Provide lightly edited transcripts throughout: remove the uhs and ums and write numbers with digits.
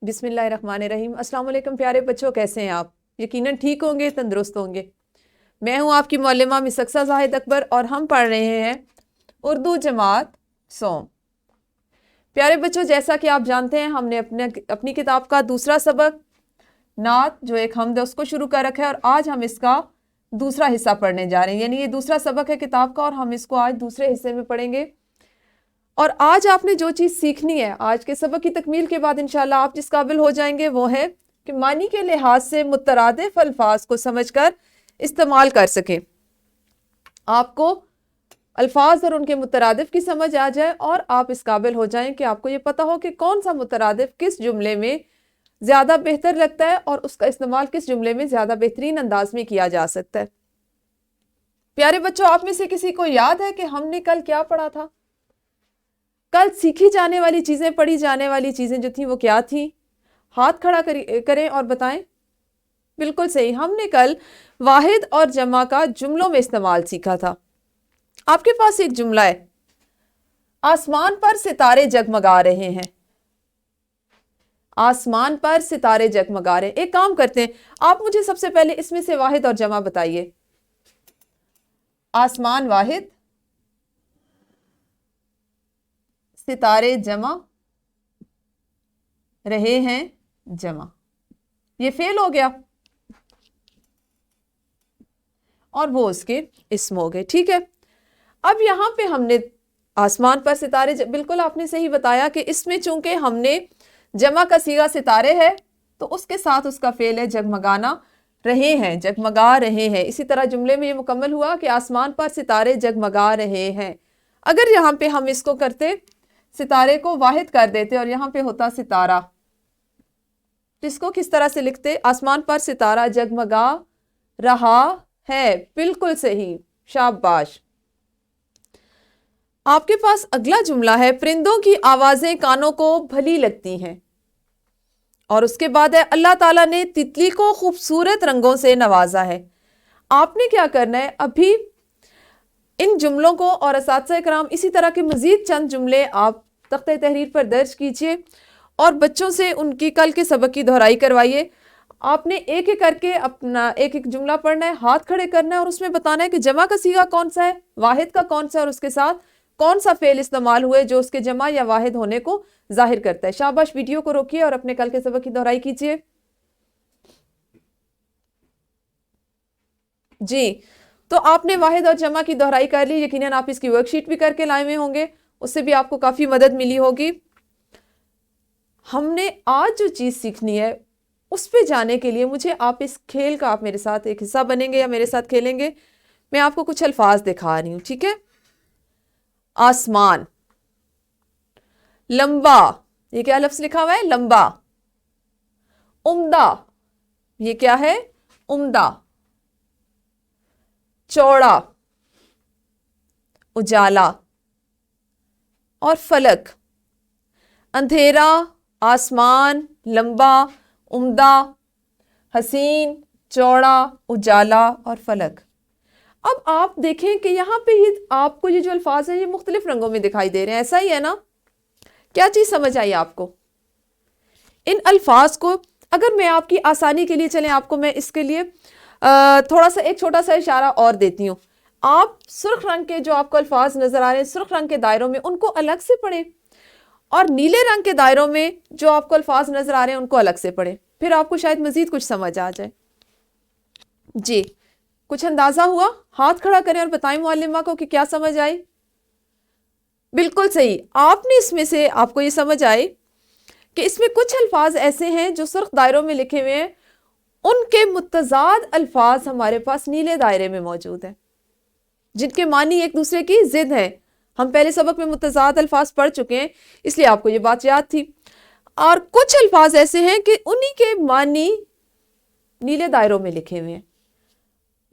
बिस्मिल्लाहिर्रहमानिर्रहीम। अस्सलाम वालेकुम प्यारे बच्चों, कैसे हैं आप? यकीनन ठीक होंगे, तंदुरुस्त होंगे। मैं हूं आपकी मौलिमा मिस अक्सा जाहिद अकबर और हम पढ़ रहे हैं उर्दू जमात सोम। प्यारे बच्चों, जैसा कि आप जानते हैं, हमने अपनी किताब का दूसरा सबक नात जो एक हमद है उसको शुरू कर रखा है और आज हम इसका दूसरा हिस्सा पढ़ने जा रहे हैं। यानी ये दूसरा सबक है किताब का और हम इसको आज दूसरे हिस्से में पढ़ेंगे। और आज आपने जो चीज़ सीखनी है, आज के सबक की तकमील के बाद इंशाल्लाह आप जिस काबिल हो जाएंगे वो है कि मानी के लिहाज से मुतरादिफ अल्फाज को समझकर इस्तेमाल कर सकें। आपको अल्फाज और उनके मुतरादिफ की समझ आ जाए और आप इस काबिल हो जाएं कि आपको ये पता हो कि कौन सा मुतरादिफ किस जुमले में ज़्यादा बेहतर लगता है और उसका इस्तेमाल किस जुमले में ज़्यादा बेहतरीन अंदाज में किया जा सकता है। प्यारे बच्चों, आप में से किसी को याद है कि हमने कल क्या पढ़ा था? कल सीखी जाने वाली चीज़ें, पढ़ी जाने वाली चीज़ें जो थी वो क्या थी? हाथ खड़ा करें और बताएं। बिल्कुल सही, हमने कल वाहिद और जमा का जुमलों में इस्तेमाल सीखा था। आपके पास एक जुमला है, आसमान पर सितारे जगमगा रहे हैं। आसमान पर सितारे जगमगा रहे हैं। एक काम करते हैं, आप मुझे सबसे पहले इसमें से वाहिद और जमा बताइए। आसमान वाहिद, सितारे जमा, रहे हैं जमा। ये फेल हो गया और वो उसके इस्म हो गए। ठीक है, अब यहां पे हमने आसमान पर सितारे बिल्कुल आपने सही बताया कि इसमें चूंकि हमने जमा का सीगा सितारे है तो उसके साथ उसका फेल है जगमगाना, रहे हैं, जगमगा रहे हैं। इसी तरह जुमले में ये मुकम्मल हुआ कि आसमान पर सितारे जगमगा रहे हैं। अगर यहाँ पे हम इसको करते, सितारे को वाहिद कर देते और यहाँ पे होता सितारा, तो इसको किस तरह से लिखते? आसमान पर सितारा जगमगा रहा है। बिल्कुल सही, शाबाश। आपके पास अगला जुमला है, परिंदों की आवाजें कानों को भली लगती हैं। और उसके बाद है, अल्लाह ताला ने तितली को खूबसूरत रंगों से नवाजा है। आपने क्या करना है, अभी इन जुमलों को और असातिज़ा कराम इसी तरह के मजीद चंद जुमले आप तख्ते तहरीर पर दर्ज कीजिए और बच्चों से उनकी कल के सबक की दोहराई करवाइए। आपने एक एक करके अपना एक एक जुमला पढ़ना है, हाथ खड़े करना है और उसमें बताना है कि जमा का सीगा कौन सा है, वाहिद का कौन सा है और उसके साथ कौन सा फेल इस्तेमाल हुए जो उसके जमा या वाहिद होने को जाहिर करता है। शाबाश, वीडियो को रोकिए और अपने कल के सबक की दोहराई कीजिए। जी, तो आपने वाहिद और जमा की दोहराई कर ली। यकीनन आप इसकी वर्कशीट भी करके लाए हुए होंगे, उससे भी आपको काफ़ी मदद मिली होगी। हमने आज जो चीज़ सीखनी है उस पे जाने के लिए मुझे आप इस खेल का, आप मेरे साथ एक हिस्सा बनेंगे या मेरे साथ खेलेंगे। मैं आपको कुछ अल्फाज दिखा रही हूँ, ठीक है? आसमान, लंबा, ये क्या लफ्ज़ लिखा हुआ है? लंबा। उम्दा, ये क्या है? उम्दा। चौड़ा, उजाला। और फलक, अंधेरा, आसमान, लंबा, उम्दा, हसीन, चौड़ा, उजाला और फलक। अब आप देखें कि यहाँ पे आपको ये जो अल्फाज हैं ये मुख्तलिफ रंगों में दिखाई दे रहे हैं, ऐसा ही है ना? क्या चीज़ समझ आई आपको? इन अल्फाज को अगर मैं आपकी आसानी के लिए, चलें आपको मैं इसके लिए थोड़ा सा एक छोटा सा इशारा और देती हूँ। आप सुर्ख रंग के जो आपको अल्फाज नजर आ रहे हैं सुर्ख रंग के दायरों में, उनको अलग से पढ़ें और नीले रंग के दायरों में जो आपको अल्फाज नजर आ रहे हैं उनको अलग से पढ़ें, फिर आपको शायद मजीद कुछ समझ आ जाए। जी, कुछ अंदाजा हुआ? हाथ खड़ा करें और बताएं मुअल्लिमा को कि क्या समझ आई। बिल्कुल सही, आपने इसमें से आपको ये समझ आई कि इसमें कुछ अल्फाज ऐसे हैं जो सुर्ख दायरों में लिखे हुए हैं, उनके मुतजाद अल्फाज हमारे पास नीले दायरे में मौजूद हैं जिनके मानी एक दूसरे की जिद है। हम पहले सबक में मुतजाद अल्फाज पढ़ चुके हैं, इसलिए आपको ये बात याद थी। और कुछ अल्फाज ऐसे हैं कि उन्हीं के मानी नीले दायरों में लिखे हुए हैं,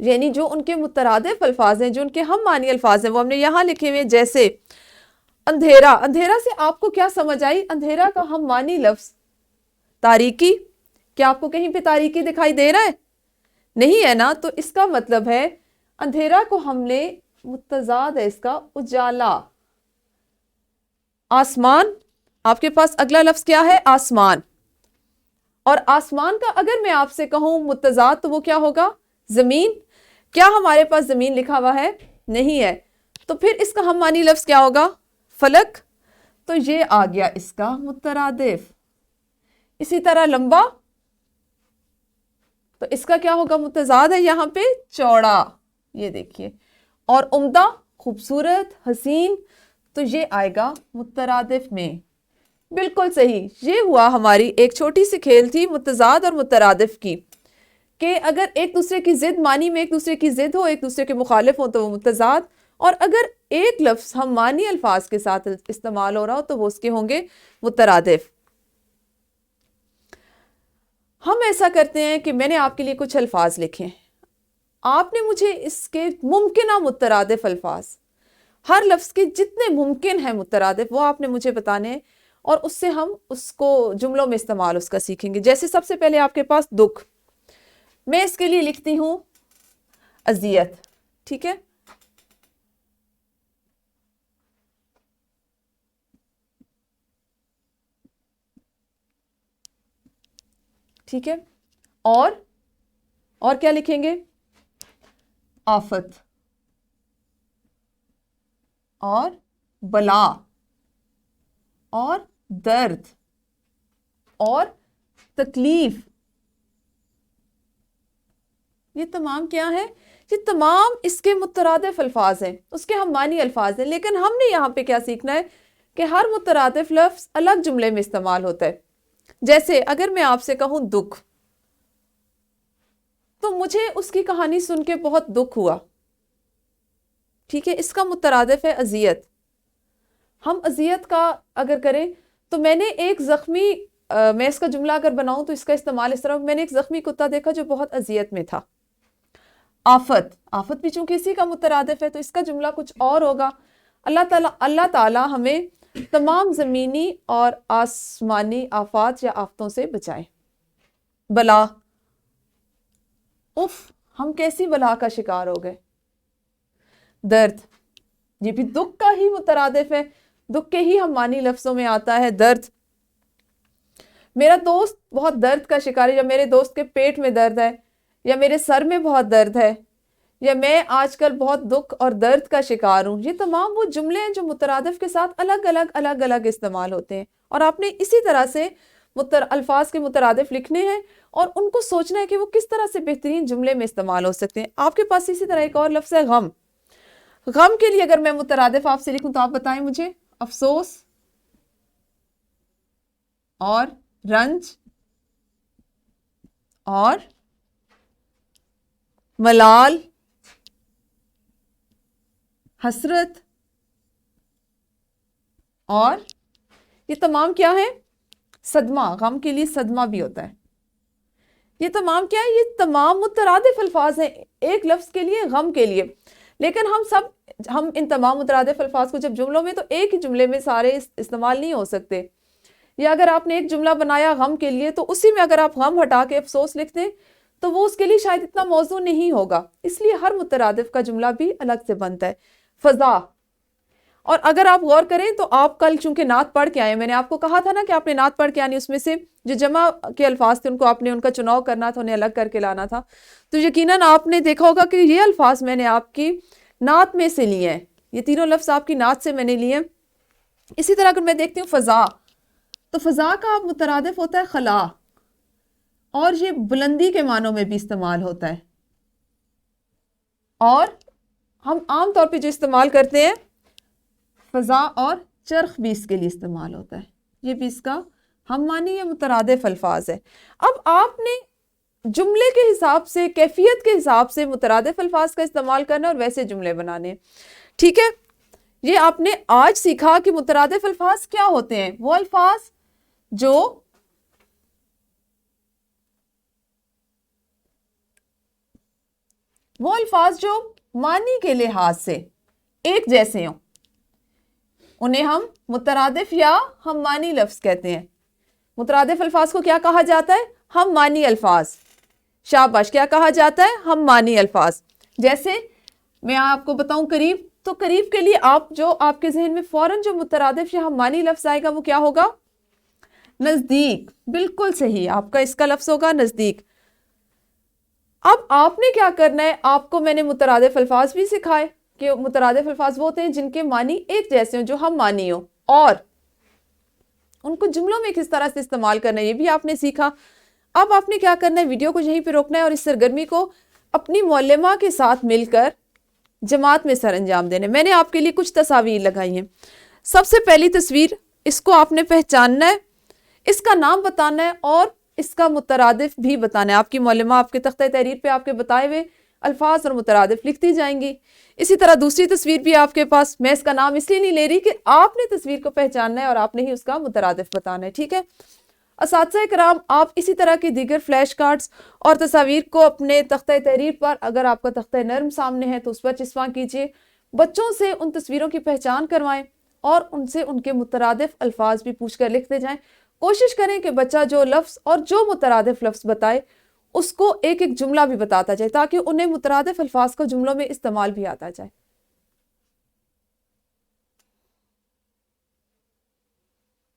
यानी जो उनके मुतरादिफ अल्फाज हैं, जो उनके हम मानी अल्फाज हैं, वो हमने यहाँ लिखे हुए हैं। जैसे अंधेरा, अंधेरा से आपको क्या समझ आई? अंधेरा का हम मानी लफ्ज तारीकी। क्या आपको कहीं पे तारीकी दिखाई दे रहा है? नहीं है ना? तो इसका मतलब है अंधेरा को हमने मुतजाद है इसका उजाला। आसमान, आपके पास अगला लफ्ज क्या है? आसमान। اور آسمان کا اگر میں آپ سے کہوں متضاد تو وہ کیا ہوگا؟ زمین. کیا ہمارے پاس زمین لکھا ہوا ہے؟ نہیں ہے. تو پھر اس کا ہم معنی لفظ کیا ہوگا؟ فلک. تو یہ آ گیا اس کا مترادف. اسی طرح لمبا، تو اس کا کیا ہوگا؟ متضاد ہے یہاں پہ چوڑا، یہ دیکھیے. اور عمدہ، خوبصورت، حسین، تو یہ آئے گا مترادف میں. بالکل صحیح. یہ ہوا ہماری ایک چھوٹی سی کھیل تھی متضاد اور مترادف کی، کہ اگر ایک دوسرے کی ضد معنی میں ایک دوسرے کی ضد ہو، ایک دوسرے کے مخالف ہو تو وہ متضاد، اور اگر ایک لفظ ہم معنی الفاظ کے ساتھ استعمال ہو رہا ہو تو وہ اس کے ہوں گے مترادف. ہم ایسا کرتے ہیں کہ میں نے آپ کے لیے کچھ الفاظ لکھے، آپ نے مجھے اس کے ممکنہ مترادف الفاظ، ہر لفظ کے جتنے ممکن ہیں مترادف، وہ آپ نے مجھے بتانے ہیں، اور اس سے ہم اس کو جملوں میں استعمال اس کا سیکھیں گے. جیسے سب سے پہلے آپ کے پاس دکھ، میں اس کے لیے لکھتی ہوں اذیت. ٹھیک ہے، ٹھیک ہے. اور کیا لکھیں گے؟ آفت اور بلا اور درد اور تکلیف. یہ تمام کیا ہے؟ یہ تمام اس کے مترادف الفاظ ہیں، اس کے ہم معنی الفاظ ہیں. لیکن ہم نے یہاں پہ کیا سیکھنا ہے کہ ہر مترادف لفظ الگ جملے میں استعمال ہوتا ہے. جیسے اگر میں آپ سے کہوں دکھ، تو مجھے اس کی کہانی سن کے بہت دکھ ہوا. ٹھیک ہے، اس کا مترادف ہے اذیت. ہم اذیت کا اگر کریں تو میں نے ایک زخمی، میں اس کا جملہ اگر بناؤں تو اس کا استعمال اس طرح، میں نے ایک زخمی کتا دیکھا جو بہت اذیت میں تھا. آفت بھی چونکہ اسی کا مترادف ہے تو اس کا جملہ کچھ اور ہوگا. اللہ تعالی ہمیں تمام زمینی اور آسمانی آفات یا آفتوں سے بچائے. بلا، اف ہم کیسی بلا کا شکار ہو گئے. درد، یہ بھی دکھ کا ہی مترادف ہے، دکھ کے ہی ہم معنی لفظوں میں آتا ہے درد. میرا دوست بہت درد کا شکار ہے، یا میرے دوست کے پیٹ میں درد ہے، یا میرے سر میں بہت درد ہے، یا میں آج کل بہت دکھ اور درد کا شکار ہوں. یہ تمام وہ جملے ہیں جو مترادف کے ساتھ الگ الگ استعمال ہوتے ہیں. اور آپ نے اسی طرح سے الفاظ کے مترادف لکھنے ہیں اور ان کو سوچنا ہے کہ وہ کس طرح سے بہترین جملے میں استعمال ہو سکتے ہیں. آپ کے پاس اسی طرح ایک اور لفظ ہے غم. غم کے لیے اگر میں مترادف آپ سے لکھوں تو آپ بتائیں مجھے. افسوس اور رنج اور ملال، حسرت، اور یہ تمام کیا ہے؟ صدمہ. غم کے لیے صدمہ بھی ہوتا ہے. یہ تمام کیا ہے؟ یہ تمام مترادف الفاظ ہیں ایک لفظ کے لیے، غم کے لیے. لیکن ہم ان تمام مترادف الفاظ کو جب جملوں میں، تو ایک ہی جملے میں سارے استعمال نہیں ہو سکتے. یا اگر آپ نے ایک جملہ بنایا غم کے لیے تو اسی میں اگر آپ غم ہٹا کے افسوس لکھ دیں تو وہ اس کے لیے شاید اتنا موزوں نہیں ہوگا. اس لیے ہر مترادف کا جملہ بھی الگ سے بنتا ہے. فضا، اور اگر آپ غور کریں تو آپ کل چونکہ نعت پڑھ کے آئے، میں نے آپ کو کہا تھا نا کہ آپ نے نعت پڑھ کے آنی، اس میں سے جو جمع کے الفاظ تھے آپ نے ان کا چناؤ کرنا تھا، انہیں الگ کر کے لانا تھا. تو یقیناً آپ نے دیکھا ہوگا کہ یہ الفاظ میں نے آپ کی نعت میں سے لیے ہیں، یہ تینوں لفظ آپ کی نعت سے میں نے لیے ہیں. اسی طرح اگر میں دیکھتی ہوں فضا، تو فضا کا مترادف ہوتا ہے خلا، اور یہ بلندی کے معنوں میں بھی استعمال ہوتا ہے. اور ہم عام طور پہ جو استعمال کرتے ہیں فضا اور چرخ بھی اس کے لیے استعمال ہوتا ہے. یہ بھی اس کا ہم معنی یا مترادف الفاظ ہے. اب آپ نے جملے کے حساب سے، کیفیت کے حساب سے مترادف الفاظ کا استعمال کرنا اور ویسے جملے بنانے. ٹھیک ہے، یہ آپ نے آج سیکھا کہ مترادف الفاظ کیا ہوتے ہیں. وہ الفاظ جو معنی کے لحاظ سے ایک جیسے ہوں انہیں ہم مترادف یا ہم معنی لفظ کہتے ہیں. مترادف الفاظ کو کیا کہا جاتا ہے؟ ہم معنی الفاظ. شاباش، کیا کہا جاتا ہے؟ ہم معنی الفاظ. جیسے میں آپ کو بتاؤں قریب، تو قریب کے لیے آپ کے ذہن میں فوراً جو مترادف یا ہم معنی لفظ آئے گا وہ کیا ہوگا؟ नजदीक, बिल्कुल सही, आपका इसका लफ्ज होगा नजदीक। अब आपने क्या करना है, आपको मैंने मुतरादिफ अल्फाज भी सिखाए कि मुतरादिफ अल्फाज वो होते हैं जिनके मानी एक जैसे हो, जो हम मानी हो, और उनको जुमलों में किस तरह से इस्तेमाल करना है ये भी आपने सीखा। अब आपने क्या करना है, वीडियो को यहीं पे रोकना है और इस सरगर्मी को अपनी मौलमा के साथ मिलकर जमात में सर अंजाम देने। मैंने आपके लिए कुछ तस्वीर लगाई हैं। सबसे पहली तस्वीर, इसको आपने पहचानना है, इसका नाम बताना है और इसका मुतरादिफ भी बताना है। आपकी मौलमा आपके तख्ते तहरीर पे आपके बताए हुए अल्फाज और मुतरादिफ लिखती जाएंगी। इसी तरह दूसरी तस्वीर भी आपके पास, मैं इसका नाम इसलिए नहीं ले रही कि आपने तस्वीर को पहचानना है और आपने ही उसका मुतरादिफ बताना है, ठीक है। असातिज़ा इकराम, आप इसी तरह की दीगर फ्लैश कार्ड्स और तस्वीर को अपने तख्ते तहरीर पर, अगर आपका तख्ता नर्म सामने है तो उस पर चिस्वा कीजिए। बच्चों से उन तस्वीरों की पहचान करवाएं और उनसे उनके मुतरादिफ अल्फाज भी पूछ कर लिखते जाएं। कोशिश करें कि बच्चा जो लफ्ज़ और जो मुतरादिफ लफ्ज़ बताए उसको एक एक जुमला भी बताता जाए, ताकि उन्हें मुतरादिफ अल्फाज को जुमलों में इस्तेमाल भी आता जाए।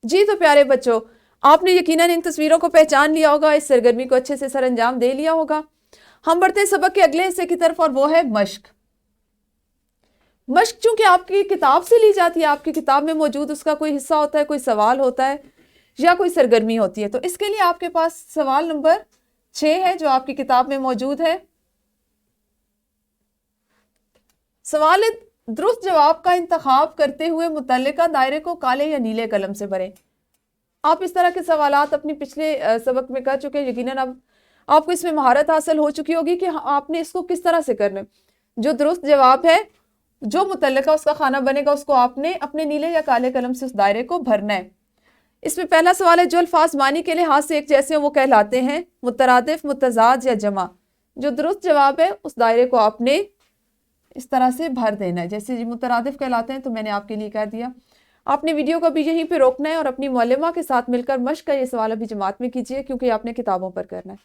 जी तो प्यारे बच्चों, आपने यकीनन इन तस्वीरों को पहचान लिया होगा, इस सरगर्मी को अच्छे से सर अंजाम दे लिया होगा। हम बढ़ते हैं सबक के अगले हिस्से की तरफ और वो है मश्क। मश्क चूंकि आपकी किताब से ली जाती है, आपकी किताब में मौजूद उसका कोई हिस्सा होता है, कोई सवाल होता है या कोई सरगर्मी होती है, तो इसके लिए आपके पास सवाल नंबर 6 है जो आपकी किताब में मौजूद है। सवाल है, दुरुस्त जवाब का इंतखाब करते हुए मुतल्लिका दायरे को काले या नीले कलम से भरें। आप इस तरह के सवालात अपनी पिछले सबक में कर चुके हैं, यकीनन अब आपको इसमें महारत हासिल हो चुकी होगी कि आपने इसको किस तरह से करना है। जो दुरुस्त जवाब है, जो मुतल्लिका उसका खाना बनेगा, उसको आपने अपने नीले या काले कलम से उस दायरे को भरना है। इसमें पहला सवाल है, जो अल्फाज मानी के लिहाज से एक जैसे हैं वो कहलाते हैं मुतरादिफ, मुतजाद या जमा। जो दुरुस्त जवाब है उस दायरे को आपने इस तरह से भर देना है। जैसे मुतरादिफ कहलाते हैं तो मैंने आपके लिए कह दिया। आपने वीडियो को भी यहीं पे रोकना है और अपनी मौलमा के साथ मिलकर मश्क का ये सवाल अभी जमात में कीजिए, क्योंकि आपने किताबों पर करना है।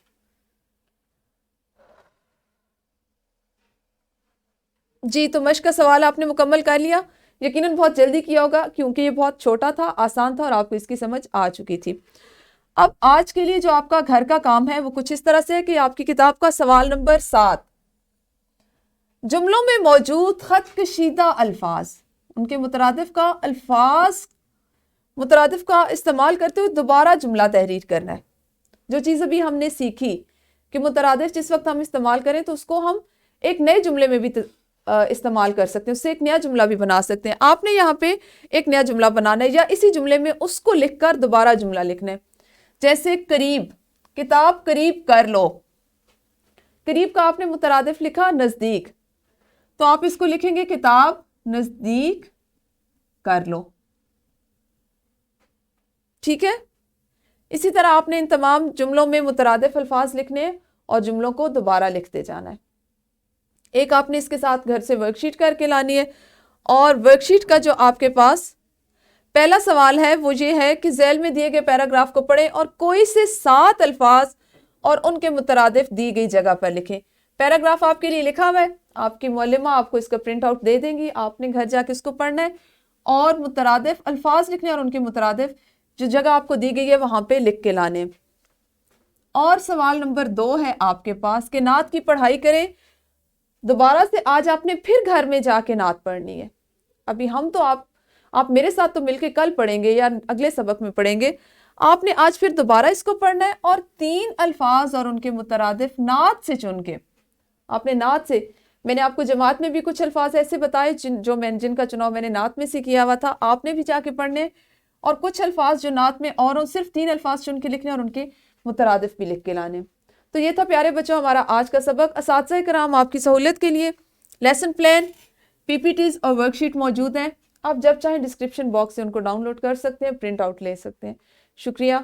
जी तो मश्क का सवाल आपने मुकम्मल कर लिया, यकीनन बहुत जल्दी किया होगा क्योंकि ये बहुत छोटा था, आसान था और आपको इसकी समझ आ चुकी थी। अब आज के लिए जो आपका घर का काम है वो कुछ इस तरह से है कि आपकी किताब का सवाल नंबर 7, जुमलों में मौजूद खत कशीदा अल्फाज, उनके मुतरादिफ का इस्तेमाल करते हुए दोबारा जुमला तहरीर करना है। जो चीज़ अभी हमने सीखी कि मुतरादिफ जिस वक्त हम इस्तेमाल करें तो उसको हम एक नए जुमले में भी इस्तेमाल कर सकते हैं, उससे एक नया जुमला भी बना सकते हैं। आपने यहाँ पे एक नया जुमला बनाना है या इसी जुमले में उसको लिखकर दोबारा जुमला लिखना है। जैसे करीब, किताब करीब कर लो, करीब का आपने मुतरादिफ लिखा नजदीक, तो आप इसको लिखेंगे किताब नजदीक कर लो, ठीक है। इसी तरह आपने इन तमाम जुमलों में मुतरादिफ अल्फाज लिखने और जुमलों को दोबारा लिखते जाना है। एक आपने इसके साथ घर से वर्कशीट करके लानी है और वर्कशीट का जो आपके पास पहला सवाल है वो ये है कि झैल में दिए गए पैराग्राफ को पढ़ें और कोई से 7 अल्फाज और उनके मुतरादिफ दी गई जगह पर लिखें। पैराग्राफ आपके लिए लिखा हुआ है, आपकी मौलमा आपको इसका प्रिंट आउट दे देंगी, आपने घर जाके इसको पढ़ना है और मुतरादिफ अल्फाज लिखने और उनके मुतरादिफ जो जगह आपको दी गई है वहां पे लिख के लाने। और सवाल नंबर 2 है आपके पास कि नात की पढ़ाई करें। दोबारा से आज आपने फिर घर में जाके नात पढ़नी है। अभी हम तो आप मेरे साथ तो मिलके कल पढ़ेंगे या अगले सबक में पढ़ेंगे, आपने आज फिर दोबारा इसको पढ़ना है और 3 अल्फाज और उनके मुतरादिफ नात से चुन के आपने नात से, मैंने आपको जमात में भी कुछ अल्फाज ऐसे बताए जिनका चुनाव मैंने नात में से किया हुआ था, आपने भी जाके पढ़ने, और कुछ अल्फाज जो नात में और सिर्फ 3 अल्फाज चुन के लिखने और उनके मुतरादिफ भी लिख के लाने। तो ये था प्यारे बच्चों हमारा आज का सबक। असातिज़ा किराम आपकी सहूलियत के लिए लेसन प्लान, पीपीटीज और वर्कशीट मौजूद हैं। आप जब चाहें डिस्क्रिप्शन बॉक्स से उनको डाउनलोड कर सकते हैं, प्रिंट आउट ले सकते हैं। शुक्रिया।